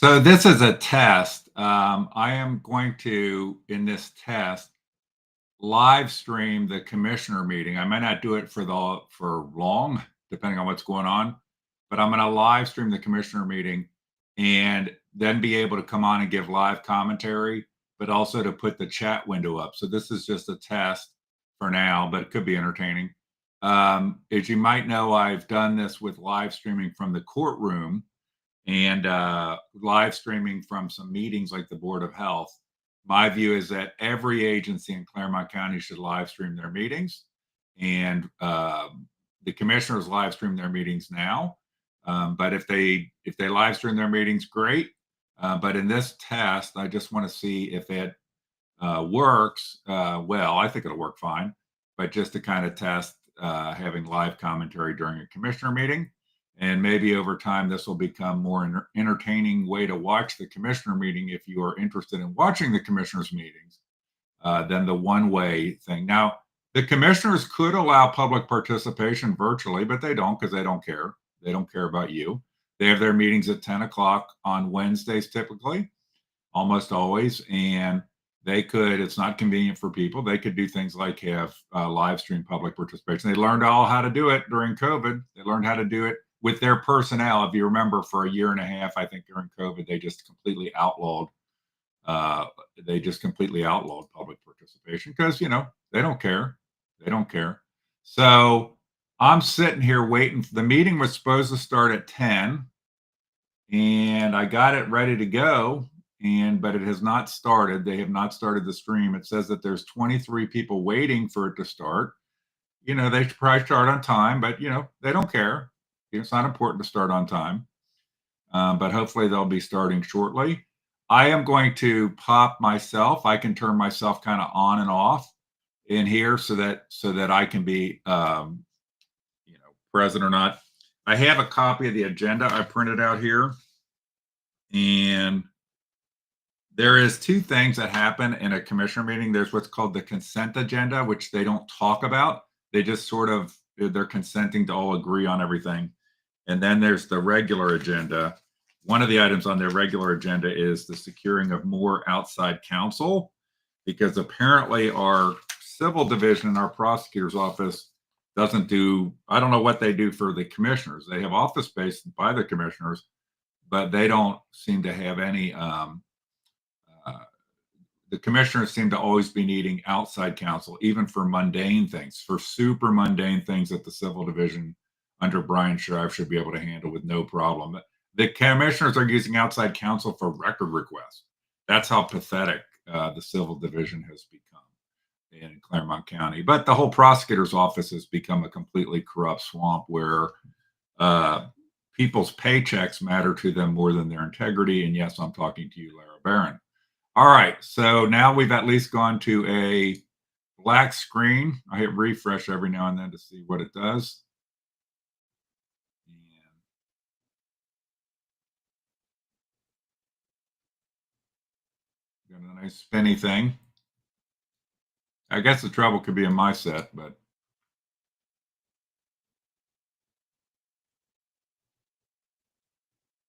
So this is a test. I am going to, in this test, live stream the commissioner meeting. I might not do it for long, depending on what's going on, but I'm going to live stream the commissioner meeting and then be able to come on and give live commentary, but also to put the chat window up. So this is just a test for now, but it could be entertaining. As you might know, I've done this with live streaming from the courtroom and live streaming from some meetings like the Board of Health. My view is that every agency in Clermont County should live stream their meetings, and the commissioners live stream their meetings now. But if they live stream their meetings, great. But in this test, I just want to see if it works. Well, I think it'll work fine, but just to kind of test having live commentary during a commissioner meeting. And maybe over time, this will become more entertaining way to watch the commissioner meeting if you are interested in watching the commissioners' meetings than the one-way thing. Now, the commissioners could allow public participation virtually, but they don't because they don't care. They don't care about you. They have their meetings at 10 o'clock on Wednesdays typically, almost always. And they could, it's not convenient for people. They could do things like have live stream public participation. They learned all how to do it during COVID. They learned how to do it with their personnel. If you remember, for a year and a half, I think during COVID, uh, they just completely outlawed public participation because, they don't care. They don't care. So I'm sitting here waiting. The meeting was supposed to start at 10 and I got it ready to go, but it has not started. They have not started the stream. It says that there's 23 people waiting for it to start. They should probably start on time, but they don't care. It's not important to start on time. But hopefully they'll be starting shortly. I am going to pop myself. I can turn myself kind of on and off in here so that I can be present or not. I have a copy of the agenda I printed out here, and there is two things that happen in a commissioner meeting. There's what's called the consent agenda, which they don't talk about. They just sort of, they're consenting to all agree on everything. And then there's the regular agenda. One of the items on their regular agenda is the securing of more outside counsel, because apparently our civil division in our prosecutor's office doesn't do, I don't know what they do for the commissioners. They have office space by the commissioners, but they don't seem to have any uh, the commissioners seem to always be needing outside counsel, even for mundane things, for super mundane things that the civil division under Brian Shrive should be able to handle with no problem. The commissioners are using outside counsel for record requests. That's how pathetic the civil division has become in Clermont County. But the whole prosecutor's office has become a completely corrupt swamp where uh, people's paychecks matter to them more than their integrity. And yes, I'm talking to you, Lara Barron. All right, so now we've at least gone to a black screen. I hit refresh every now and then to see what it does. And got a nice spinny thing. I guess the trouble could be in my set, but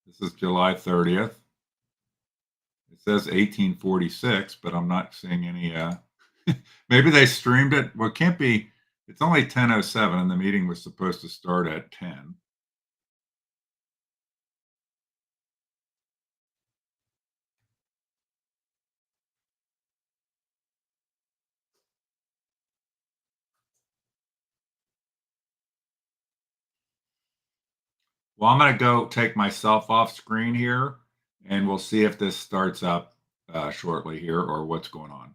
this is July 30th. It says 1846, but I'm not seeing any. Maybe they streamed it. Well, it can't be. It's only 10:07, and the meeting was supposed to start at 10. Well, I'm going to go take myself off screen here, and we'll see if this starts up shortly here or what's going on.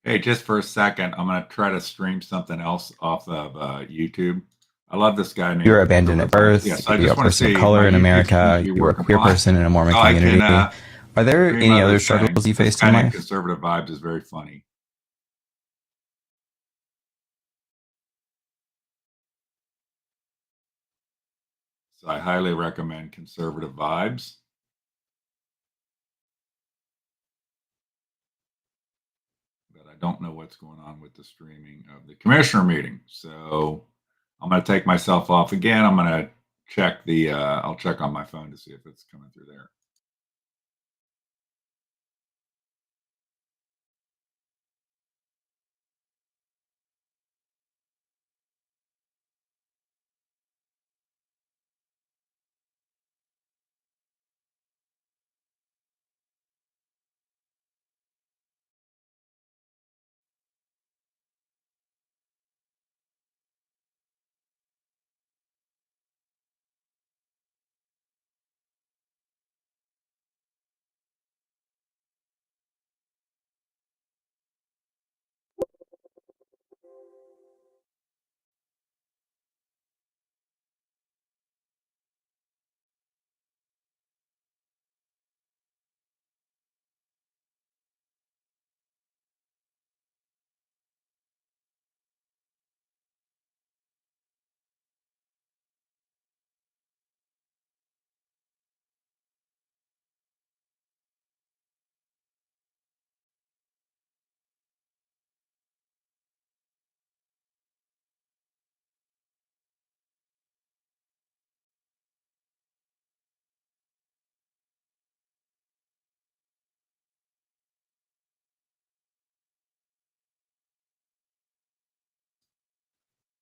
Hey, just for a second, I'm gonna try to stream something else off of YouTube. I love this guy You named were abandoned at Conservative Vibes. birth. Yes, I You're just a want to person of see my color in YouTube seems to America. be You were a working queer fine. person in a Mormon So I can community. Are there stream any other other struggles things. you This faced guy in named life? Conservative Vibes is very funny. So I highly recommend Conservative Vibes. But I don't know what's going on with the streaming of the commissioner meeting. So I'm going to take myself off again. I'm going to check I'll check on my phone to see if it's coming through there.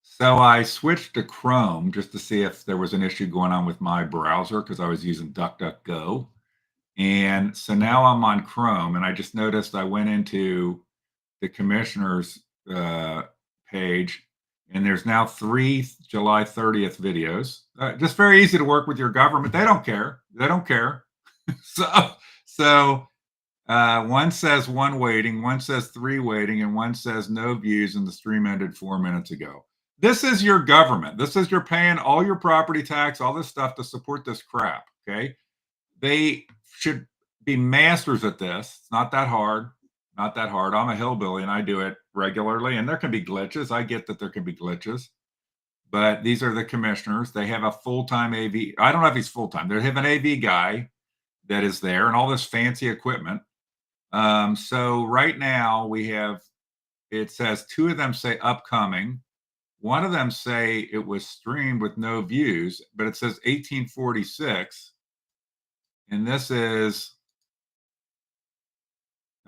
So I switched to Chrome just to see if there was an issue going on with my browser because I was using DuckDuckGo. And so now I'm on Chrome, and I just noticed I went into the commissioner's page, and there's now 3 July 30th videos. Just very easy to work with your government. They don't care. They don't care. So one says one waiting, one says three waiting, and one says no views, and the stream ended 4 minutes ago. This is your government. This is you're paying all your property tax, all this stuff to support this crap. Okay, they should be masters at this. It's not that hard. Not that hard. I'm a hillbilly and I do it regularly, and there can be glitches. I get that there can be glitches, but these are the commissioners. They have a full time AV. I don't know if he's full time. They have an AV guy that is there and all this fancy equipment. So right now we have, it says two of them say upcoming. One of them say it was streamed with no views, but it says 1846. And this is,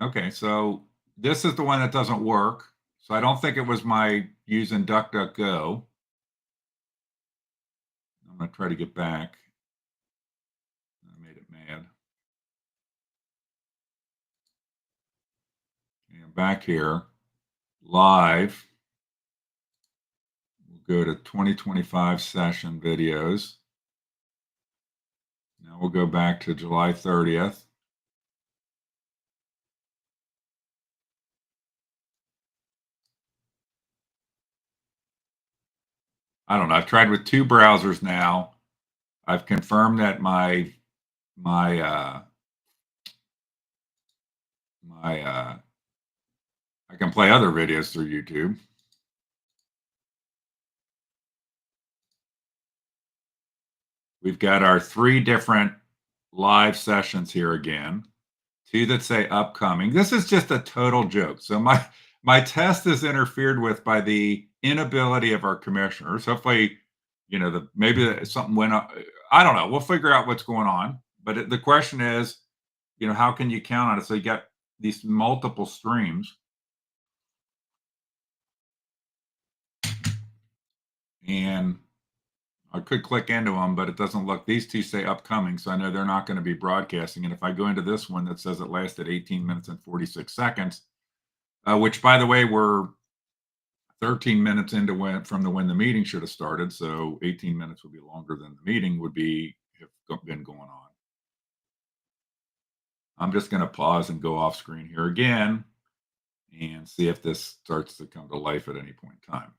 okay, so this is the one that doesn't work. So I don't think it was my using DuckDuckGo. I'm going to try to get back. I made it mad. And back here, live. We'll go to 2025 session videos. Now we'll go back to July 30th. I don't know. I've tried with two browsers now. I've confirmed that my I can play other videos through YouTube. We've got our 3 different live sessions here again. 2 that say upcoming. This is just a total joke. So my test is interfered with by the inability of our commissioners. Hopefully, maybe something went on. I don't know. We'll figure out what's going on. But the question is, how can you count on it? So you got these multiple streams, and I could click into them, but it doesn't look. These 2 say upcoming, so I know they're not going to be broadcasting. And if I go into this one that says it lasted 18 minutes and 46 seconds, which, by the way, we're 13 minutes into when the meeting should have started. So 18 minutes would be longer than the meeting would be have been going on. I'm just going to pause and go off screen here again. and see if this starts to come to life at any point in time.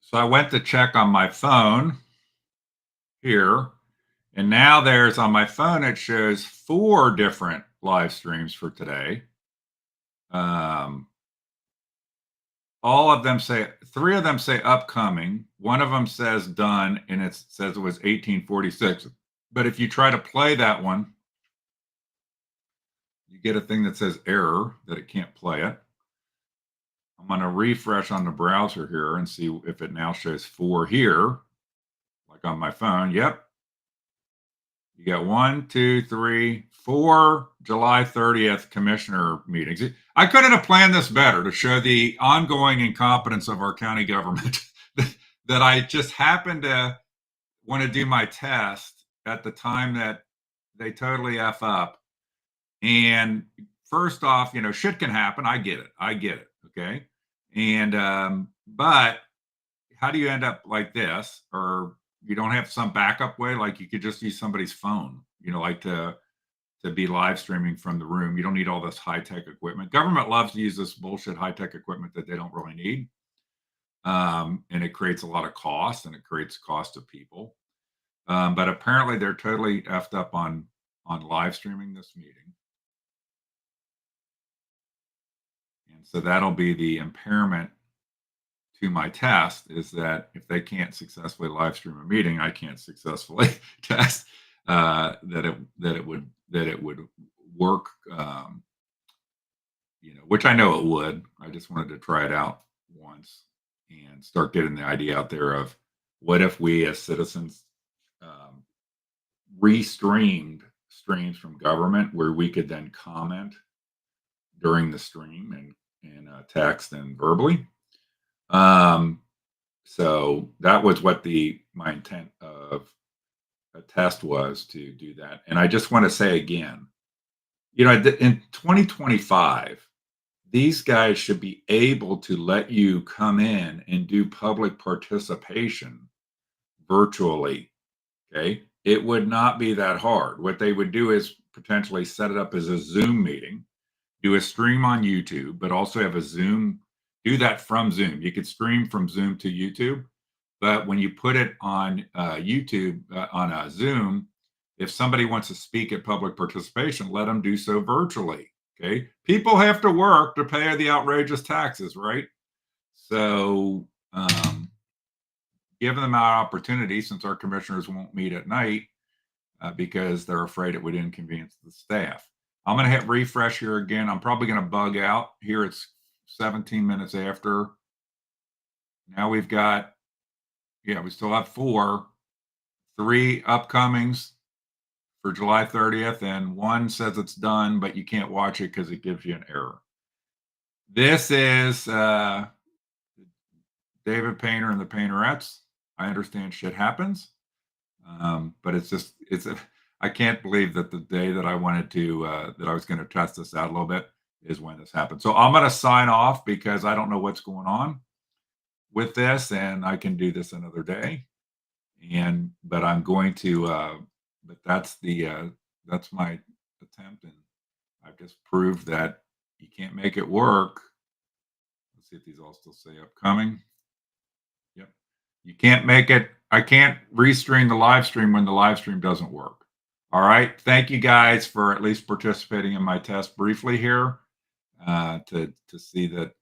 So I went to check on my phone here, and now there's on my phone, it shows four different live streams for today. Um, all of them say, three of them say upcoming. One of them says done, and it says it was 1846. But if you try to play that one, you get a thing that says error, that it can't play it. I'm going to refresh on the browser here and see if it now shows four here, like on my phone. Yep. You got one, two, three, four July 30th commissioner meetings. I couldn't have planned this better to show the ongoing incompetence of our county government that I just happened to want to do my test at the time that they totally F up. And first off, shit can happen. I get it. I get it. Okay. And, but how do you end up like this? Or you don't have some backup way? Like you could just use somebody's phone, like to be live streaming from the room. You don't need all this high tech equipment. Government loves to use this bullshit high tech equipment that they don't really need. And it creates a lot of cost and it creates cost to people. But apparently they're totally effed up on live streaming this meeting. And so that'll be the impairment to my test, is that if they can't successfully live stream a meeting, I can't successfully test that it would work. Which I know it would. I just wanted to try it out once and start getting the idea out there of what if we as citizens restreamed streams from government where we could then comment during the stream and text and verbally. So that was what my intent of a test was, to do that. And I just want to say again, in 2025, these guys should be able to let you come in and do public participation virtually. Okay. It would not be that hard. What they would do is potentially set it up as a Zoom meeting, do a stream on YouTube, but also have a Zoom, do that from Zoom. You could stream from Zoom to YouTube, but when you put it on YouTube, on a Zoom, if somebody wants to speak at public participation, let them do so virtually. Okay. People have to work to pay the outrageous taxes, right? So, giving them an opportunity, since our commissioners won't meet at night because they're afraid it would inconvenience the staff. I'm going to hit refresh here again. I'm probably going to bug out here. It's 17 minutes after. Now we've got, we still have three upcomings for July 30th, and one says it's done, but you can't watch it because it gives you an error. This is David Painter and the Painterettes. I understand shit happens, but I can't believe that the day that I wanted to, that I was going to test this out a little bit, is when this happened. So I'm going to sign off because I don't know what's going on with this, and I can do this another day. But I'm going to, but that's my attempt, and I've just proved that you can't make it work. Let's see if these all still say upcoming. Yep. You can't make it. I can't restream the live stream when the live stream doesn't work. All right. Thank you guys for at least participating in my test briefly here, to see that